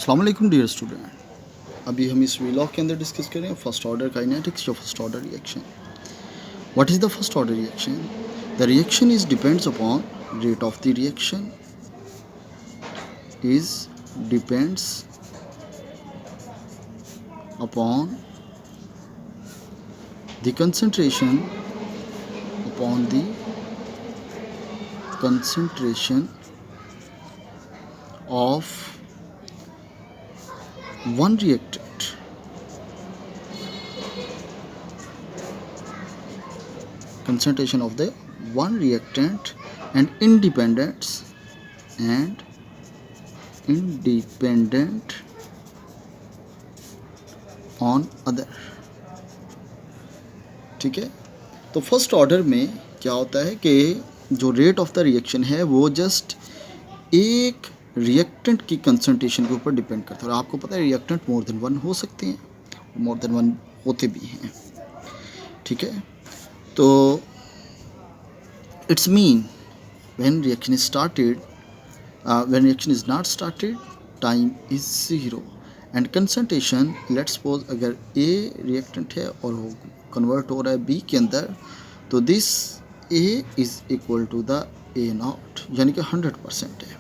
अस्सलाम वालेकुम dear student. अभी हम इस व्लॉग के अंदर डिस्कस करें फर्स्ट ऑर्डर काइनेटिक्स या first order reaction. What is the first order reaction? The reaction is depends upon rate of the reaction is depends upon the concentration of one reactant concentration of the one reactant and independent on other। ठीक है, तो first order में क्या होता है कि जो rate of the reaction है वो जस्ट एक रिएक्टेंट की कंसंट्रेशन के ऊपर डिपेंड करता है। और आपको पता है रिएक्टेंट मोर देन वन हो सकते हैं, मोर देन वन होते भी हैं। ठीक है, तो it's mean when reaction is not started time is zero and concentration, let's suppose अगर ए रिएक्टेंट है और वो कन्वर्ट हो रहा है बी के अंदर, तो this A is equal to the A naught, यानी कि 100% है।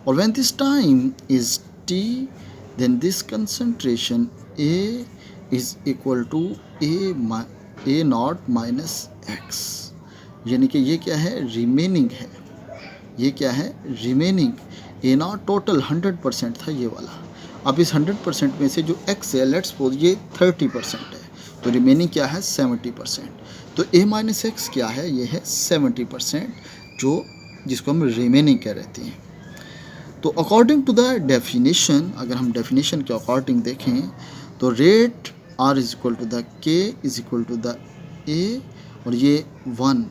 और when this time is t, then this concentration A is equal to A naught minus x, यानी कि ये क्या है, रिमेनिंग है। ये क्या है, रिमेनिंग। A naught टोटल 100% था ये वाला। अब इस 100% में से जो x है, लेट्स सपोज ये 30% है, तो रिमेनिंग क्या है, 70%। तो A माइनस एक्स क्या है, ये है 70%, जो जिसको हम रिमेनिंग कह रहते हैं। तो अकॉर्डिंग टू द डेफिनेशन, अगर हम डेफिनेशन के अकॉर्डिंग देखें तो rate R is equal to the K is equal to the A, और ये वन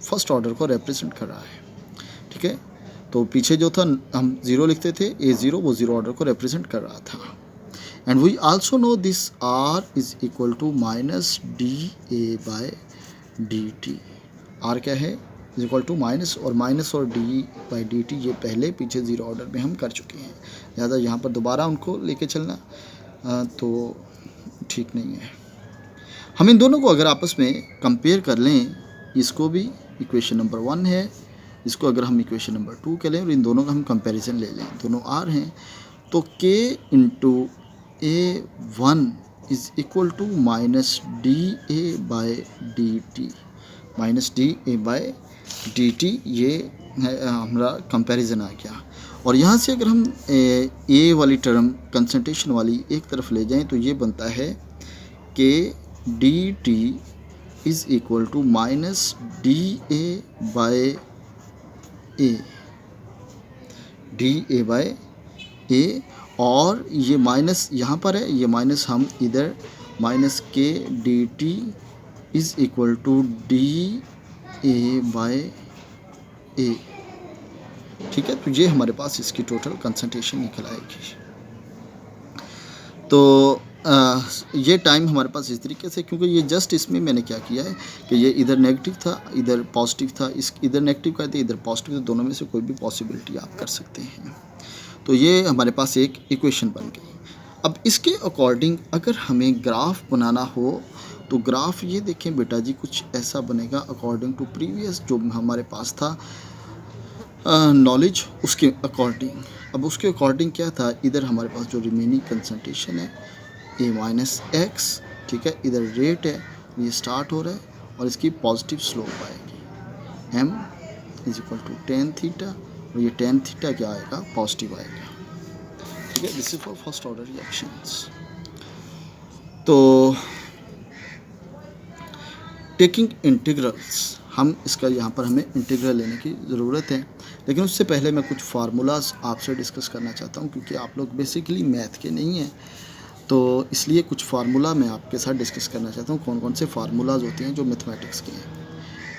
फर्स्ट ऑर्डर को रिप्रेजेंट कर रहा है। ठीक है, तो पीछे जो था हम ज़ीरो लिखते थे, ए ज़ीरो, वो ज़ीरो ऑर्डर को रिप्रेजेंट कर रहा था। And we also know this R is equal to minus D A by D T. R क्या है, इज इक्वल टू माइनस, और माइनस और डी बाई डी टी ये पहले पीछे ज़ीरो ऑर्डर में हम कर चुके हैं, ज़्यादा यहाँ पर दोबारा उनको लेके चलना तो ठीक नहीं है। हम इन दोनों को अगर आपस में कंपेयर कर लें, इसको भी इक्वेशन नंबर 1 है, इसको अगर हम इक्वेशन नंबर 2 के लें और इन दोनों का हम कंपैरिजन ले लें, दोनों आर हैं, तो K into A one is equal to minus D A by D T, minus D A by D T, ये हमारा कंपैरिजन आ गया। और यहाँ से अगर हम ए वाली टर्म कंसंट्रेशन वाली एक तरफ ले जाएं तो ये बनता है कि D T is equal to minus D A by A, D A by A, और ये माइनस यहाँ पर है, ये माइनस हम इधर minus K D T is equal to D A by A. ठीक है, तो ये हमारे पास इसकी टोटल कंसंट्रेशन निकल आएगी। तो ये टाइम हमारे पास इस तरीके से, क्योंकि ये जस्ट इसमें मैंने क्या किया है कि ये इधर नेगेटिव था, इधर पॉजिटिव था, इधर नेगेटिव का था, इधर पॉजिटिव था, दोनों में से कोई भी पॉसिबिलिटी आप कर सकते हैं। तो ये हमारे पास एक इक्वेशन बन गई। अब इसके अकॉर्डिंग अगर हमें ग्राफ बनाना हो तो ग्राफ ये देखें बेटा जी, कुछ ऐसा बनेगा अकॉर्डिंग टू प्रीवियस जो हमारे पास था नॉलेज, उसके अकॉर्डिंग। अब उसके अकॉर्डिंग क्या था, इधर हमारे पास जो रिमेनिंग कंसंट्रेशन है ए माइनस एक्स, ठीक है, इधर रेट है, ये स्टार्ट हो रहा है और इसकी पॉजिटिव स्लोप आएगी, M is equal to tan theta, और ये टेन थीटा क्या आएगा, पॉजिटिव आएगा। ठीक है, this is for first order reactions. तो टेकिंग इंटीग्रल्स, हम इसका यहाँ पर हमें इंटीग्रल लेने की ज़रूरत है, लेकिन उससे पहले मैं कुछ फार्मूलाज आपसे डिस्कस करना चाहता हूँ, क्योंकि आप लोग बेसिकली मैथ के नहीं हैं, तो इसलिए कुछ फार्मूला मैं आपके साथ डिस्कस करना चाहता हूँ। कौन कौन से फार्मूलाज होते हैं जो मैथमेटिक्स के हैं।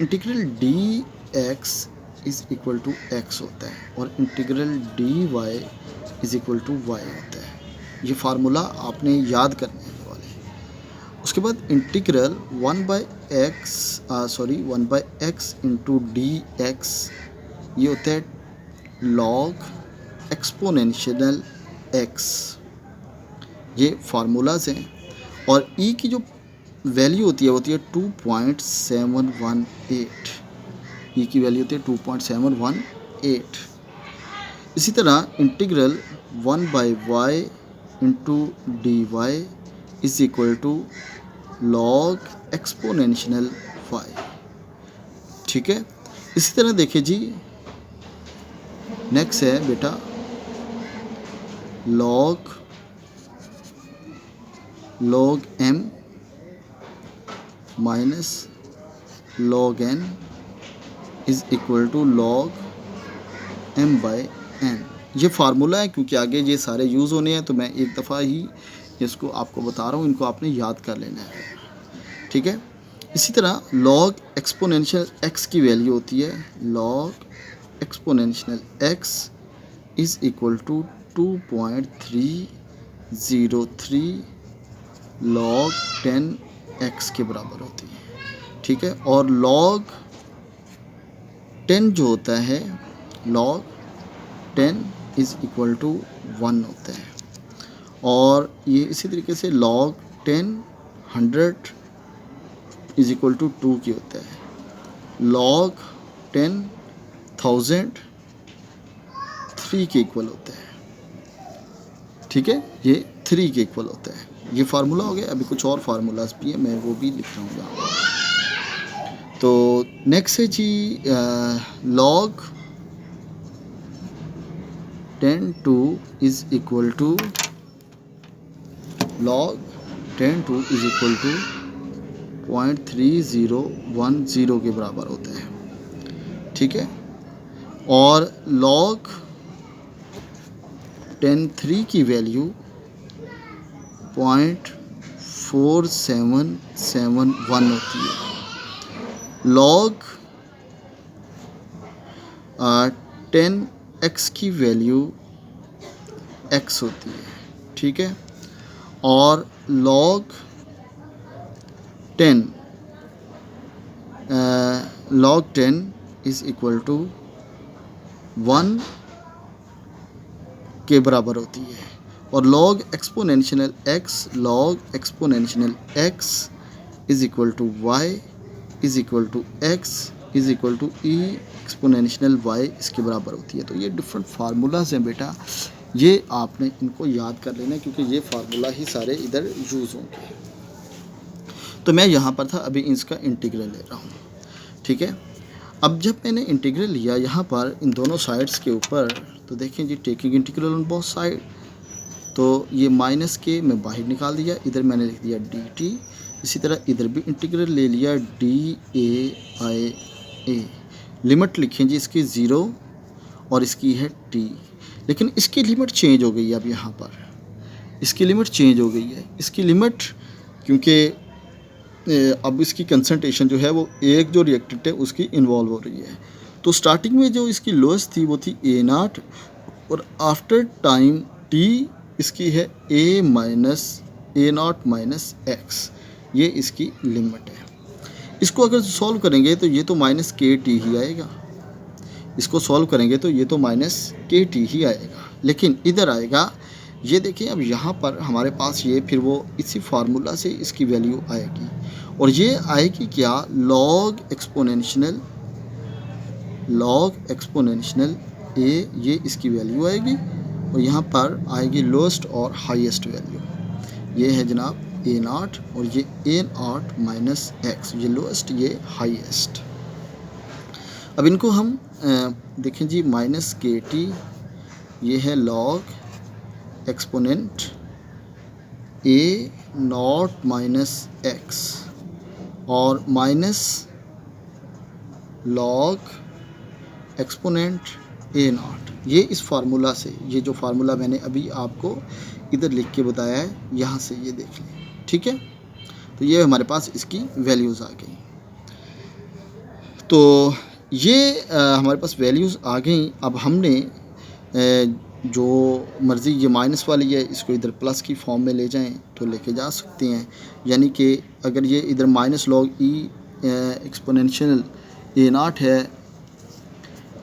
Integral D X is equal to X होता है, और integral D Y is equal to Y होता है। ये फार्मूला आपने याद करने हैं वाले। उसके बाद integral 1/x into D x, ये होता है लॉग एक्सपोनेंशियल एक्स, ये फार्मूलाज हैं। और ई की जो वैल्यू होती है 2.718, ई की वैल्यू होती है 2.718। इसी तरह integral 1/y into D Y is equal to log exponential Y. ठीक है, इसी तरह देखिए जी, नेक्स्ट है बेटा log m minus log n is equal to log m/n। ये फार्मूला है, क्योंकि आगे ये सारे यूज़ होने हैं, तो मैं एक दफ़ा ही इसको आपको बता रहा हूँ, इनको आपने याद कर लेना है। ठीक है, इसी तरह log एक्सपोनेंशियल x की वैल्यू होती है log exponential x is equal to 2.303 log 10x के बराबर होती है। ठीक है, और log 10 जो होता है log 10 इज़ इक्वल टू 1 होता है। और ये इसी तरीके से log 10 100 इज़ इक्वल टू 2 की होता है। log 10 1000 3 के इक्वल होता है। ठीक है, ये 3 के इक्वल होता है। ये फार्मूला हो गया। अभी कुछ और फार्मूलाज भी हैं, मैं वो भी लिख रहा हूँ यहाँ पर। तो नेक्स्ट है जी log 10 is equal to log 10 is equal to 0.3010 के बराबर होता है। ठीक है, और log 10 की वैल्यू 0.4771 होती है। log 10x की वैल्यू x होती है। ठीक है, और log 10 इज़ इक्वल टू 1 के बराबर होती है। और log exponential x is equal to y is equal to x is equal to e exponential y इसके बराबर होती है। तो ये डिफरेंट फार्मूलाज हैं बेटा, ये आपने इनको याद कर लेना, क्योंकि ये फार्मूला ही सारे इधर यूज़ होंगे। तो मैं यहाँ पर था, अभी इसका इंटीग्रल ले रहा हूँ। ठीक है, अब जब मैंने इंटीग्रल लिया यहाँ पर इन दोनों साइड्स के ऊपर, तो देखें जी, taking integral on both side, तो ये माइनस के मैं बाहर निकाल दिया, इधर मैंने लिख दिया dt। इसी तरह इधर भी इंटीग्रल ले लिया dA/a। लिमिट लिखें जी इसकी 0 और इसकी है t, लेकिन इसकी लिमिट चेंज हो गई है। अब यहाँ पर इसकी लिमिट चेंज हो गई है। इसकी लिमिट, क्योंकि अब इसकी कंसंट्रेशन जो है वो एक जो रिएक्टेंट है उसकी इन्वॉल्व हो रही है। तो स्टार्टिंग में जो इसकी लोएस्ट थी वो थी A0, और आफ्टर टाइम t इसकी है A0 माइनस x, ये इसकी लिमिट है। इसको अगर सॉल्व करेंगे तो ये तो माइनस KT ही आएगा, इसको सॉल्व करेंगे तो ये तो माइनस KT ही आएगा। लेकिन इधर आएगा, ये देखिए, अब यहाँ पर हमारे पास ये फिर वो इसी फार्मूला से इसकी वैल्यू आएगी, और ये आएगी क्या, log एक्सपोनेंशियल a, ये इसकी वैल्यू आएगी, और यहाँ पर आएगी लोएस्ट और हाईएस्ट वैल्यू। ये है जनाब A0, और ये A0 माइनस x, ये लोएस्ट ये हाईएस्ट। अब इनको हम देखें जी, माइनस KT ये है log exponent A0 minus x, और माइनस log एक्सपोनेंट A0, ये इस फार्मूला से, ये जो फार्मूला मैंने अभी आपको इधर लिख के बताया है, यहाँ से ये देख लें। ठीक है, तो ये हमारे पास इसकी वैल्यूज़ आ गई। तो ये हमारे पास वैल्यूज़ आ गई। अब हमने जो मर्ज़ी, ये माइनस वाली है, इसको इधर प्लस की फॉर्म में ले जाएं तो लेके जा सकते हैं। यानी कि अगर ये इधर minus log e exponential A0 है,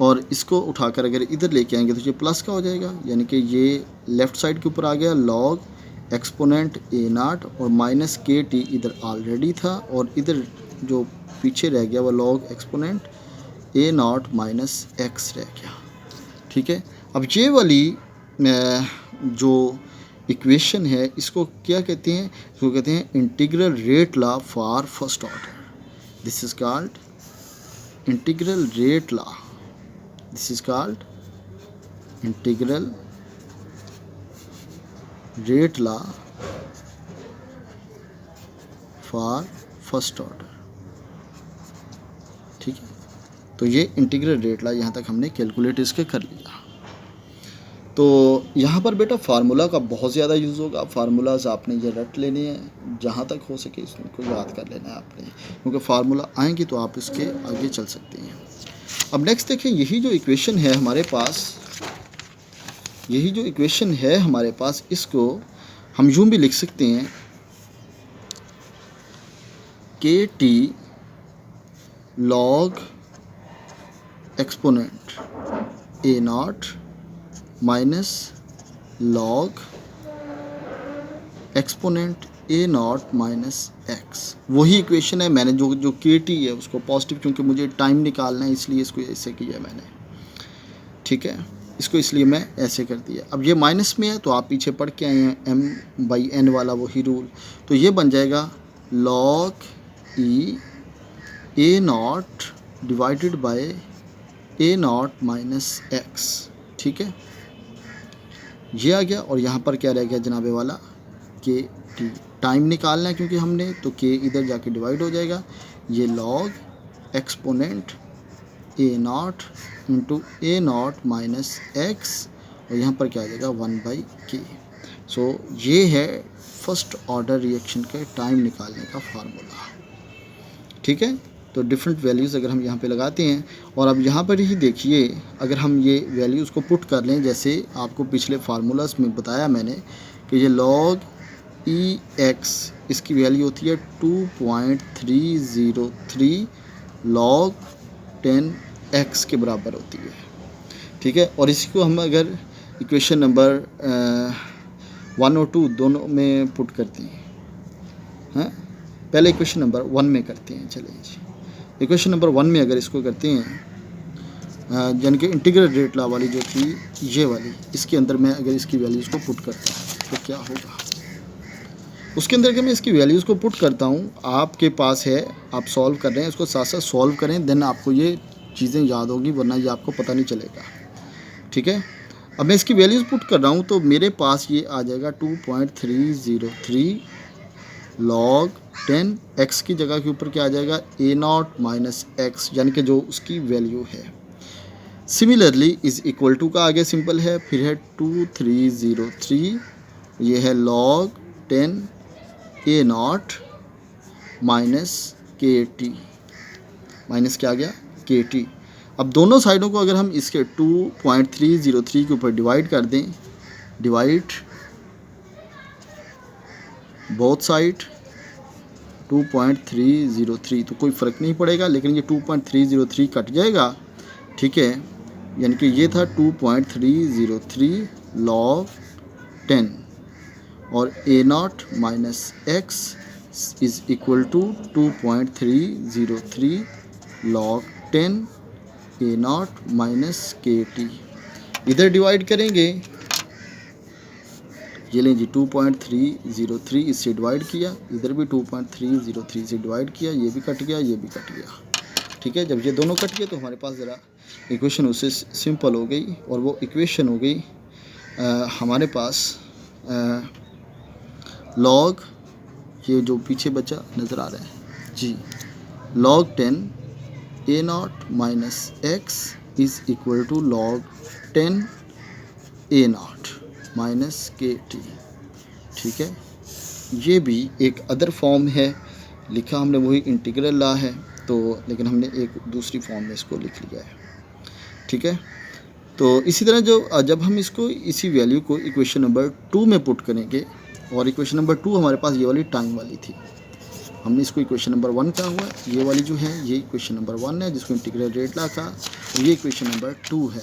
और इसको उठाकर अगर इधर लेके आएंगे तो ये प्लस का हो जाएगा, यानी कि ये लेफ़्ट साइड के ऊपर आ गया लॉग एक्सपोनेंट ए नाट और माइनस के टी इधर ऑलरेडी था और इधर जो पीछे रह गया वो log exponent A not minus x रह गया। ठीक है, अब ये वाली जो इक्वेशन है इसको क्या कहते हैं, इसको कहते हैं integral rate law for first order. This is called integral rate law, this is called integral rate law for first order. ठीक है, तो ये इंटीग्रल रेट लॉ यहाँ तक हमने कैलकुलेट इसके कर लिया। तो यहाँ पर बेटा फार्मूला का बहुत ज़्यादा यूज़ होगा, फार्मूलाज आपने ये रट लेने हैं, जहाँ तक हो सके इसको याद कर लेना है आपने, क्योंकि फार्मूला आएंगे तो आप इसके आगे चल सकते हैं। अब नेक्स्ट देखें, यही जो इक्वेशन है हमारे पास, यही जो इक्वेशन है हमारे पास, इसको हम यूँ भी लिख सकते हैं के T log exponent A not minus log exponent A not minus x. वही इक्वेशन है, मैंने जो के टी है उसको पॉजिटिव, क्योंकि मुझे टाइम निकालना है इसलिए इसको ऐसे किया मैंने। ठीक है, इसको इसलिए मैं ऐसे कर दिया। अब ये माइनस में है तो आप पीछे पढ़ के आए हैं m बाई एन वाला वही रूल, तो ये बन जाएगा log E A not divided by A not minus X. ठीक है, ये आ गया और यहाँ पर क्या रह गया जनाबे वाला के टी, टाइम निकालना है क्योंकि हमने, तो के इधर जाके डिवाइड हो जाएगा, ये log exponent A not into A not minus x और यहाँ पर क्या आ जाएगा 1/k। सो ये है फर्स्ट ऑर्डर रिएक्शन के टाइम निकालने का फार्मूला। ठीक है, तो डिफरेंट वैल्यूज़ अगर हम यहाँ पे लगाते हैं, और अब यहाँ पर ही देखिए अगर हम ये वैल्यूज़ को पुट कर लें, जैसे आपको पिछले फार्मूलास में बताया मैंने कि ये लॉग ई एक्स इसकी वैल्यू होती है 2.303 लॉग 10x के बराबर होती है। ठीक है, और इसी को हम अगर इक्वेशन नंबर 1 और 2 दोनों में पुट करते हैं, हाँ पहले इक्वेशन नंबर 1 में करते हैं, चलिए जी इक्वेशन नंबर 1 में अगर इसको करते हैं, यानी कि इंटीग्रल रेट लॉ वाली जो थी ये वाली, इसके अंदर मैं अगर इसकी वैल्यूज़ को पुट करता हूँ तो क्या होगा, उसके अंदर अगर मैं इसकी वैल्यूज़ को पुट करता हूँ, आपके पास है, आप सॉल्व कर रहे हैं, इसको साथ साथ सॉल्व करें, देन आपको ये चीज़ें याद होगी, वरना ये आपको पता नहीं चलेगा। ठीक है, अब मैं इसकी वैल्यूज़ पुट कर रहा हूँ तो मेरे पास ये आ जाएगा 2.303 लॉग 10x की जगह के ऊपर क्या आ जाएगा ए नॉट माइनस एक्स, यानी कि जो उसकी वैल्यू है। सिमिलरली इज़ इक्वल टू का आगे सिंपल है, फिर है 2303, ये है log 10 A not minus K T, minus क्या आ गया के टी। अब दोनों साइडों को अगर हम इसके 2.303 के ऊपर डिवाइड कर दें, डिवाइड बोथ साइड 2.303, तो कोई फ़र्क नहीं पड़ेगा, लेकिन ये 2.303 कट जाएगा। ठीक है, यानी कि ये था 2.303 लॉग 10 और A not minus X is equal to 2.303 log 10 A not minus K T. इधर डिवाइड करेंगे, ये लें जी 2.303 इससे डिवाइड किया, इधर भी 2.303 से डिवाइड किया, ये भी कट गया, ये भी कट गया। ठीक है, जब ये दोनों कट गए तो हमारे पास ज़रा इक्वेशन उससे सिंपल हो गई, और वो इक्वेशन हो गई हमारे पास लॉग, ये जो पीछे बचा नज़र आ रहा है जी, log 10 A not minus X is equal to log 10 A not minus K T. ठीक है, ये भी एक अदर फॉर्म है, लिखा हमने वही इंटीग्रल लॉ है, तो लेकिन हमने एक दूसरी फॉर्म में इसको लिख लिया है। ठीक है, तो इसी तरह जब हम इसको इसी वैल्यू को इक्वेशन नंबर 2 में पुट करेंगे, और इक्वेशन नंबर 2 हमारे पास ये वाली टाइम वाली थी, हमने इसको इक्वेशन नंबर 1 कहा हुआ है। ये वाली जो है ये इक्वेशन नंबर 1 है जिसको इंटीग्रल रेट ला का, और ये इक्वेशन नंबर 2 है।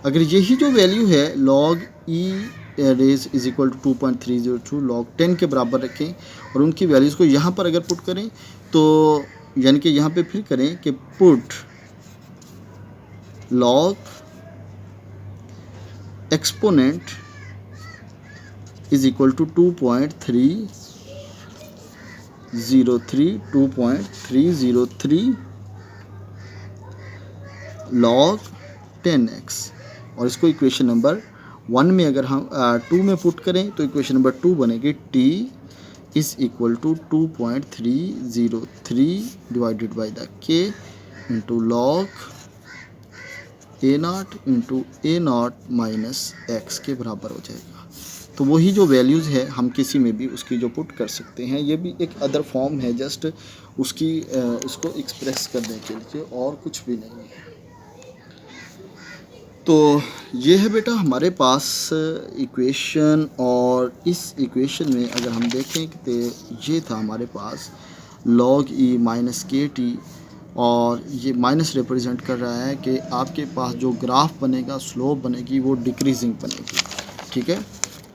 अगर यही जो वैल्यू है log e raise is equal to 2.302 log 10 के बराबर रखें और उनकी वैल्यूज़ को यहाँ पर अगर पुट करें तो यानी कि यहाँ पे फिर करें कि put log exponent is equal to 2.303 log 10x, और इसको इक्वेशन नंबर 1 में अगर हम 2 में पुट करें तो इक्वेशन नंबर 2 बनेगी t is equal to 2.303 divided by the k into log a0 into a0 minus x के बराबर हो जाएगा। तो वही जो वैल्यूज़ है हम किसी में भी उसकी जो पुट कर सकते हैं, ये भी एक अदर फॉर्म है जस्ट उसकी उसको एक्सप्रेस करने के लिए, और कुछ भी नहीं है। तो ये है बेटा हमारे पास इक्वेशन, और इस इक्वेशन में अगर हम देखें तो ये था हमारे पास log e minus K T, और ये माइनस रिप्रेजेंट कर रहा है कि आपके पास जो ग्राफ बनेगा, स्लोप बनेगी, वो डिक्रीजिंग बनेगी। ठीक है,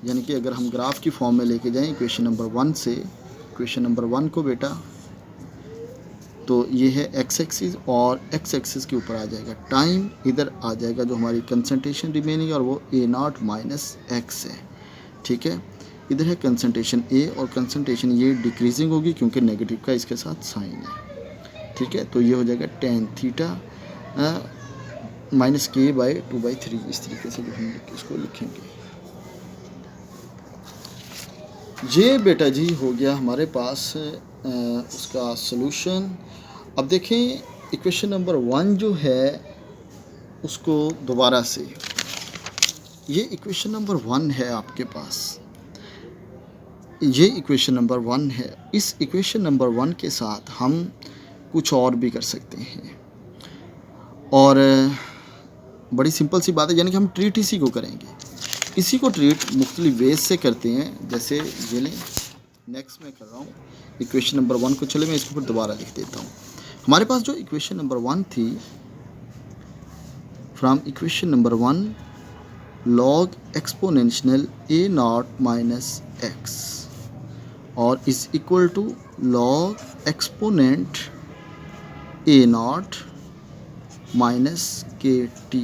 यानी कि अगर हम ग्राफ की फॉर्म में लेके जाएं इक्वेशन नंबर 1 से, इक्वेशन नंबर 1 को बेटा, तो ये है एक्स एक्सिस, और एक्स एक्सिस के ऊपर आ जाएगा टाइम, इधर आ जाएगा जो हमारी कंसंट्रेशन रिमेनिंग, और वो a0 माइनस एक्स है। ठीक है, इधर है कंसंट्रेशन a, और कंसंट्रेशन ये डिक्रीजिंग होगी क्योंकि नेगेटिव का इसके साथ साइन है। ठीक है, तो ये हो जाएगा tan theta minus k by 2/3, इस तरीके से जो हम इसको लिखेंगे। ये बेटा जी हो गया हमारे पास उसका सॉल्यूशन। अब देखें इक्वेशन नंबर 1 जो है उसको दोबारा से, ये इक्वेशन नंबर 1 है आपके पास, ये इक्वेशन नंबर 1 है। इस इक्वेशन नंबर 1 के साथ हम कुछ और भी कर सकते हैं, और बड़ी सिंपल सी बात है, यानी कि हम ट्रीट इसी को करेंगे। इसी को ट्रीट मुख्तलिफ वेज से करते हैं, जैसे ये लें, नेक्स्ट मैं कर रहा हूँ इक्वेशन नंबर 1 को, चले मैं इसको फिर दोबारा लिख देता हूँ। हमारे पास जो इक्वेशन नंबर 1 थी, from equation number 1 log exponential a0 minus x, और is equal to log exponent a0 minus kt।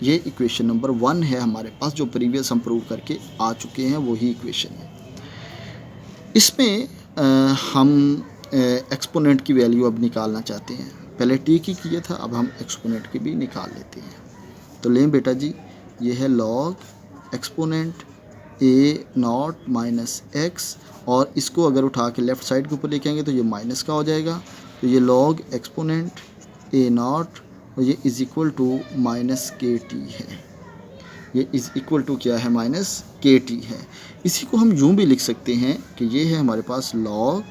ये इक्वेशन नंबर 1 है हमारे पास, जो प्रीवियस हम प्रूव करके आ चुके हैं, वही इक्वेशन है। इसमें हम एक्सपोनेंट की वैल्यू अब निकालना चाहते हैं। पहले t की किया था, अब हम एक्सपोनेंट की भी निकाल लेते हैं। तो लें बेटा जी, ये है log exponent a0 minus x, और इसको अगर उठा के लेफ़्ट साइड के ऊपर लिखेंगे तो ये माइनस का हो जाएगा। तो ये log एक्सपोनेंट a0, और ये is equal to minus K T है। ये इज़ इक्वल टू क्या है, माइनस के टी है। इसी को हम यूँ भी लिख सकते हैं कि ये है हमारे पास log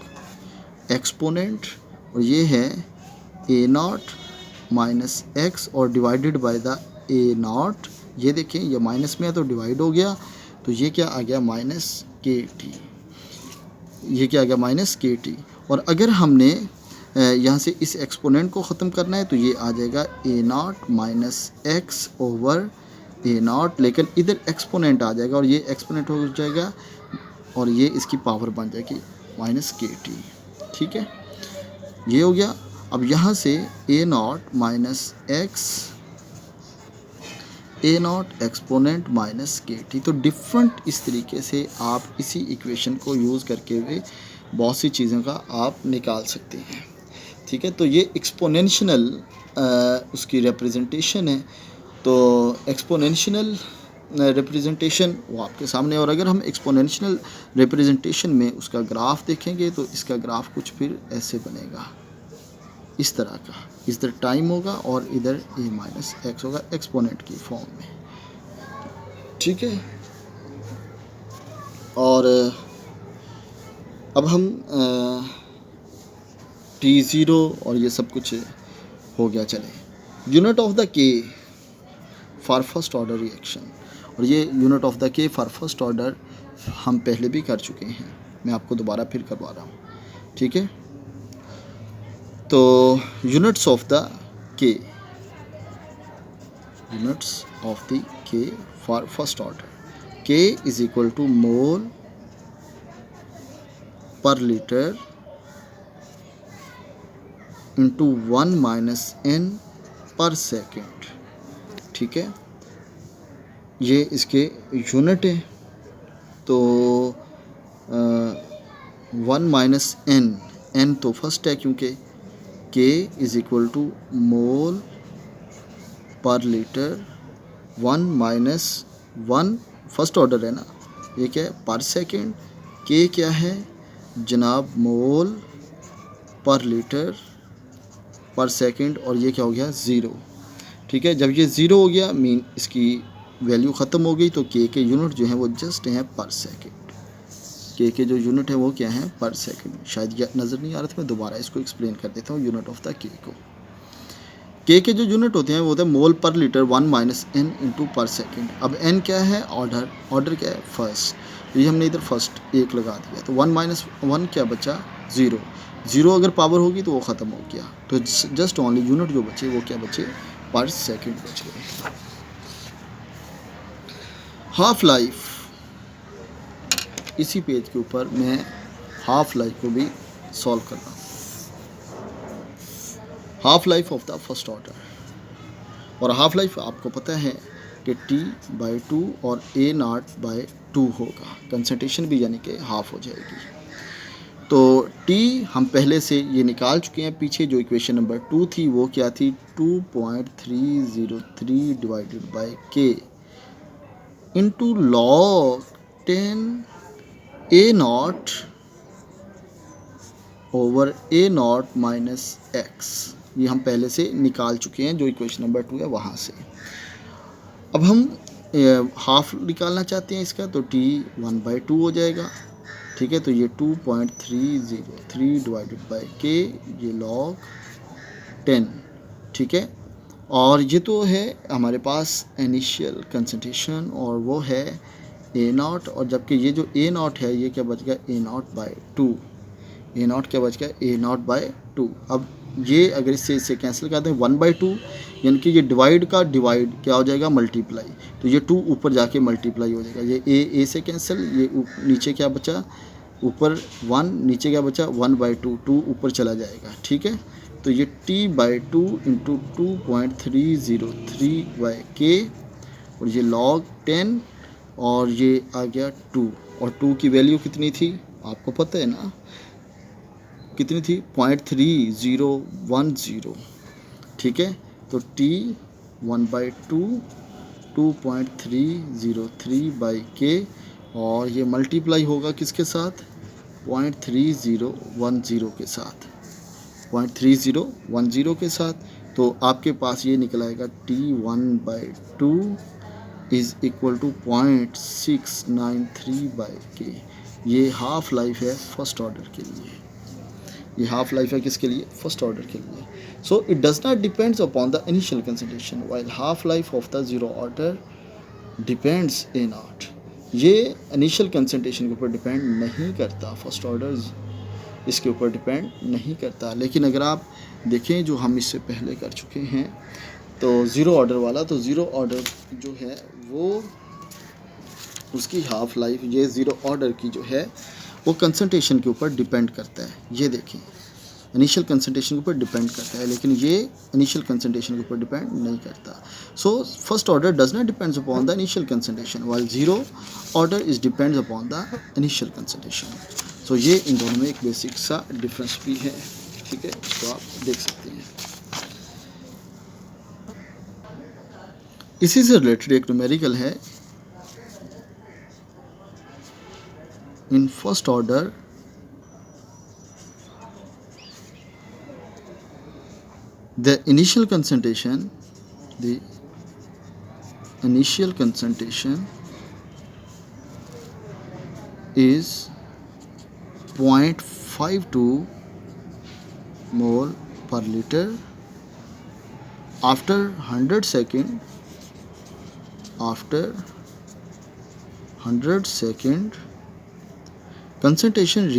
एक्सपोनेंट, और ये है a0 माइनस x, और डिवाइडेड बाय द a0। ये देखें, ये माइनस में है तो डिवाइड हो गया, तो ये क्या आ गया, माइनस के टी। ये क्या आ गया, माइनस के टी। और अगर हमने यहाँ से इस एक्सपोनेंट को ख़त्म करना है तो ये आ जाएगा a0 minus x over a0, लेकिन इधर एक्सपोनेंट आ जाएगा और ये एक्सपोनेंट हो जाएगा, और ये इसकी पावर बन जाएगी माइनस के टी। ठीक है, ये हो गया। अब यहाँ से a0 minus x, a0 exponent minus K T. तो डिफरेंट इस तरीके से आप इसी इक्वेशन को यूज़ करके हुए बहुत सी चीज़ों का आप निकाल सकते हैं। ठीक है, तो ये एक्सपोनेंशियल उसकी रिप्रेजेंटेशन है। तो एक्सपोनेंशियल रिप्रेजेंटेशन वो आपके सामने, और अगर हम एक्सपोनेंशियल रिप्रेजेंटेशन में उसका ग्राफ देखेंगे तो इसका ग्राफ कुछ फिर ऐसे बनेगा, इस तरह का। इधर टाइम होगा और इधर a माइनस एक्स होगा एक्सपोनेंट की फॉर्म में। ठीक है, और अब हम t0 और ये सब कुछ हो गया। चले unit of the k for first order reaction, और ये unit of the k for first order हम पहले भी कर चुके हैं, मैं आपको दोबारा फिर करवा रहा हूँ। ठीक है, तो यूनिट्स ऑफ द के, यूनिट्स ऑफ द के फॉर फर्स्ट ऑर्डर, के इज इक्वल टू मोल पर लीटर इंटू 1 माइनस n पर सेकेंड। ठीक है, ये इसके यूनिट है। तो 1 माइनस एन, एन तो फर्स्ट है क्योंकि के इज इक्वल टू मोल पर लीटर 1 माइनस 1 फर्स्ट ऑर्डर है ना, ये क्या है पर सेकेंड, के क्या है जनाब मोल पर लीटर पर सेकेंड, और ये क्या हो गया ज़ीरो। ठीक है, जब ये ज़ीरो हो गया मीन इसकी वैल्यू ख़त्म हो गई, तो के यूनिट जो हैं वो जस्ट हैं पर सेकेंड। के जो यूनिट है वो क्या है पर सेकेंड। शायद ये नज़र नहीं आ रहा था, मैं दोबारा इसको एक्सप्लेन कर देता हूँ यूनिट ऑफ द के को। के जो यूनिट होते हैं वो होते हैं मोल पर लीटर 1 माइनस n इंटू पर सेकेंड। अब n क्या है ऑर्डर, ऑर्डर क्या है फर्स्ट, तो ये हमने इधर फर्स्ट एक लगा दिया, तो 1 माइनस 1 क्या बचा ज़ीरो, ज़ीरो अगर पावर होगी तो वो ख़त्म हो गया, तो जस्ट ओनली यूनिट जो बचे वो क्या बचे पर सेकेंड बच गए। हाफ लाइफ, इसी पेज के ऊपर मैं हाफ लाइफ को भी सॉल्व कर रहा हूँ। Half life of the first order, और हाफ लाइफ आपको पता है कि T/2 और A0/2 होगा, कंसंट्रेशन भी यानी कि हाफ हो जाएगी। तो T हम पहले से ये निकाल चुके हैं, पीछे जो इक्वेशन नंबर 2 थी वो क्या थी 2.303 divided bye K into log 10 A0 over A0 minus x. ये हम पहले से निकाल चुके हैं, जो इक्वेशन नंबर 2 है वहाँ से। अब हम हाफ निकालना चाहते हैं इसका, तो T 1/2 हो जाएगा। ठीक है, तो ये 2.303 डिवाइडेड बाय K, ये log 10। ठीक है, और ये तो है हमारे पास इनिशियल कंसंट्रेशन और वो है A0, और जबकि ये जो A0 है ये क्या बच गया A0/2, A0 क्या बच गया A0/2। अब ये अगर इससे कैंसिल कर दें 1/2, यानी कि ये डिवाइड का डिवाइड क्या हो जाएगा मल्टीप्लाई, तो ये 2 ऊपर जाके मल्टीप्लाई हो जाएगा, ये ए से कैंसिल, ये नीचे क्या बचा ऊपर 1, नीचे क्या बचा 1/2, 2 ऊपर चला जाएगा। ठीक है, तो ये T/2 इंटू 2.303/K, और ये log 10, और ये आ गया 2, और 2 की वैल्यू कितनी थी आपको पता है ना, कितनी थी 0.3010। ठीक है, तो T 1/2 2.303/K, और ये मल्टीप्लाई होगा किसके साथ 0.3010 के साथ, 0.3010 के साथ, तो आपके पास ये निकलाएगा T 1/2 is equal to 0.693/K। ये हाफ लाइफ है फर्स्ट ऑर्डर के लिए, ये हाफ लाइफ है किसके लिए फर्स्ट ऑर्डर के लिए। So it does not depends upon the initial concentration while half life of the zero order depends A0। ये इनिशियल कंसंट्रेशन के ऊपर डिपेंड नहीं करता, फर्स्ट ऑर्डर इसके ऊपर डिपेंड नहीं करता। लेकिन अगर आप देखें जो हम इससे पहले कर चुके हैं, तो ज़ीरो ऑर्डर वाला, तो ज़ीरो ऑर्डर जो है वो उसकी हाफ लाइफ, ये ज़ीरो ऑर्डर की जो है वो कंसंट्रेशन के ऊपर डिपेंड करता है। ये देखें इनिशियल कंसंट्रेशन के ऊपर डिपेंड करता है, लेकिन ये इनिशियल कंसंट्रेशन के ऊपर डिपेंड नहीं करता। So first order does not depends upon the initial concentration while zero order is depends upon the initial concentration. So ये इन दोनों में एक बेसिक सा डिफरेंस भी है। ठीक है, तो आप देख सकते हैं। इसी से रिलेटेड एक न्यूमेरिकल है। In first order the initial concentration is 0.52 mole per liter. After 100 second concentration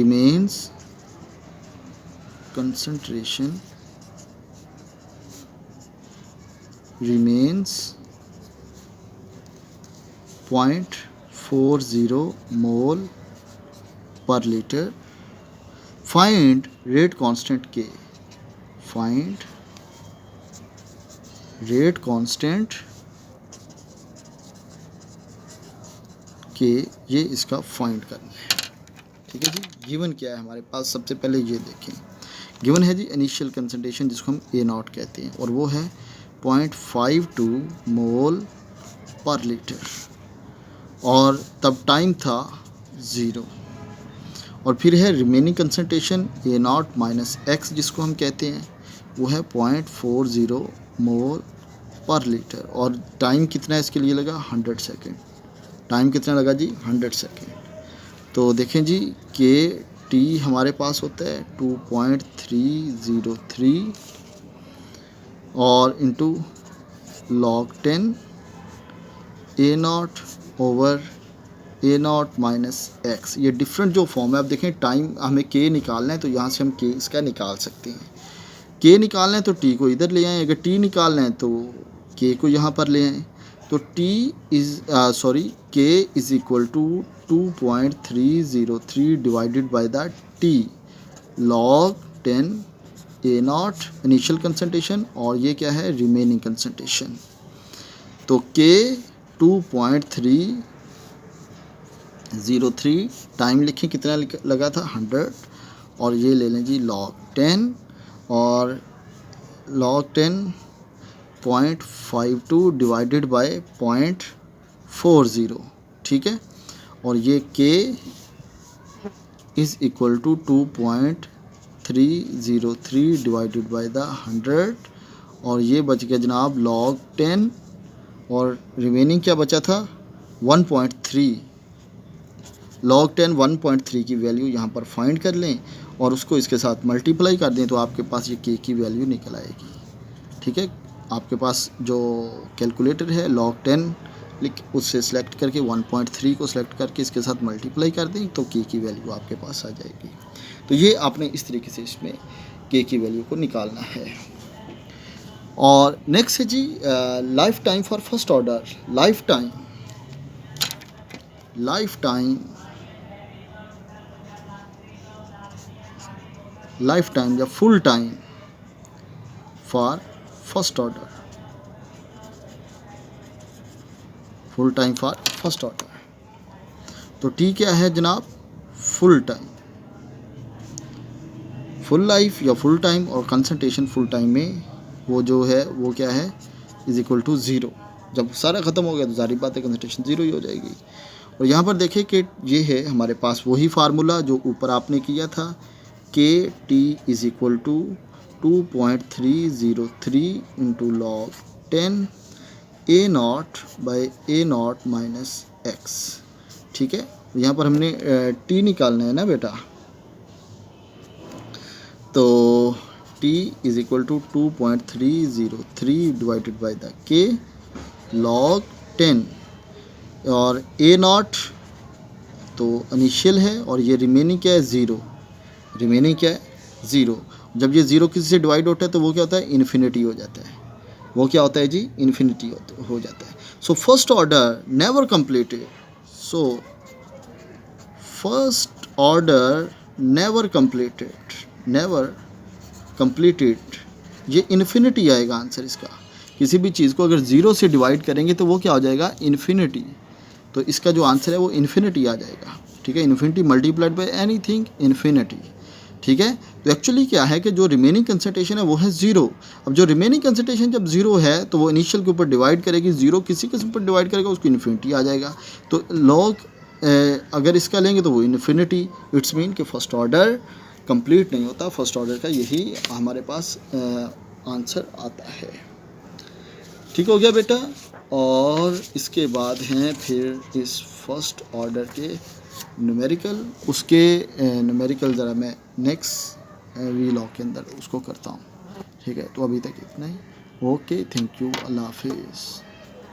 remains 0.40 mole per liter. Find rate constant K. Find rate constant K, ये इसका फाइंड करना है। ठीक है जी। गिवन क्या है हमारे पास, सबसे पहले ये देखें। गिवन है जी इनिशियल कंसंट्रेशन जिसको हम ए नॉट कहते हैं, और वो है 0.52 मोल पर लीटर, और तब टाइम था 0। और फिर है remaining concentration A not minus x जिसको हम कहते हैं, वो है 0.40 मोल पर लीटर, और टाइम कितना है इसके लिए लगा 100 सेकेंड। टाइम कितना लगा जी 100 सेकेंड। तो देखें जी के टी हमारे पास होता है 2.303 और into log 10 A not over A not minus x. ये डिफरेंट जो फॉर्म है, अब देखें टाइम हमें के निकालना है तो यहाँ से हम के इसका निकाल सकते हैं। के निकालना है तो टी को इधर ले आएँ, अगर टी निकालना है तो के को यहाँ पर ले आएँ। तो K is equal to 2.303 divided by the T log 10 A naught initial concentration, और ये क्या है रिमेनिंग कंसंट्रेशन। तो के 2.303, टाइम लिखें कितना लगा था 100, और ये ले लें जी log 10, और log 10 0.52 डिवाइडेड बाय 0.40, ठीक है। और ये k is equal to 2.303 divided by the 100, और ये बच गया जनाब log 10, और रिमेनिंग क्या बचा था 1.3। log 10 1.3 की वैल्यू यहाँ पर फाइंड कर लें और उसको इसके साथ मल्टीप्लाई कर दें तो आपके पास ये k की वैल्यू निकल आएगी। ठीक है, आपके पास जो कैलकुलेटर है log 10 उससे सेलेक्ट करके 1.3 को सेलेक्ट करके इसके साथ मल्टीप्लाई कर दें तो k की वैल्यू आपके पास आ जाएगी। तो ये आपने इस तरीके से इसमें k की वैल्यू को निकालना है। और नेक्स्ट है जी life time for first order. Life time या full time for first order. Full time for first order, तो टी क्या है जनाब फुल टाइम। फुल लाइफ या फुल टाइम और कंसंट्रेशन फुल टाइम में वो जो है वो क्या है इज इक्वल टू 0। जब सारा ख़त्म हो गया तो जारी बात है कंसंट्रेशन 0 ही हो जाएगी। और यहाँ पर देखें कि ये है हमारे पास वही फार्मूला जो ऊपर आपने किया था, K T is equal to 2.303 into log 10 A naught by A not minus X. ठीक है, यहाँ पर हमने टी निकालना है ना बेटा, तो t is equal to 2.303 divided by the K log 10, और ए नॉट तो इनिशियल है और ये रिमेनिंग क्या है 0। रिमेनिंग क्या है 0। जब ये 0 किसी से डिवाइड होता है तो वो क्या होता है इन्फिनिटी हो जाता है। वो क्या होता है जी इन्फिनिटी हो जाता है। सो फर्स्ट ऑर्डर नेवर कंप्लीटेड। सो फर्स्ट ऑर्डर नेवर कंप्लीटेड, ये इन्फिनिटी आएगा आंसर इसका। किसी भी चीज़ को अगर 0 से डिवाइड करेंगे तो वो क्या हो जाएगा इन्फिनिटी। तो इसका जो आंसर है वो इन्फिनिटी आ जाएगा। ठीक है, infinity multiplied by anything infinity. ठीक है, तो एक्चुअली क्या है कि जो रिमेनिंग कंसंट्रेशन है वो है 0। अब जो रिमेनिंग कंसंट्रेशन जब 0 है तो वो इनिशियल के ऊपर डिवाइड करेगी, 0 किसी के ऊपर डिवाइड करेगा उसको इन्फिनिटी आ जाएगा। तो लॉग अगर इसका लेंगे तो वो इन्फिनिटी। इट्स मीन कि फर्स्ट ऑर्डर कंप्लीट नहीं होता। फर्स्ट ऑर्डर का यही हमारे पास आंसर आता है। ठीक हो गया बेटा। और इसके बाद हैं फिर इस फर्स्ट ऑर्डर के न्यूमेरिकल। उसके न्यूमेरिकल ज़रा मैं नेक्स्ट वीलॉग के अंदर उसको करता हूँ। ठीक है, तो अभी तक इतना ही। ओके, थैंक यू, अल्लाह हाफिज़।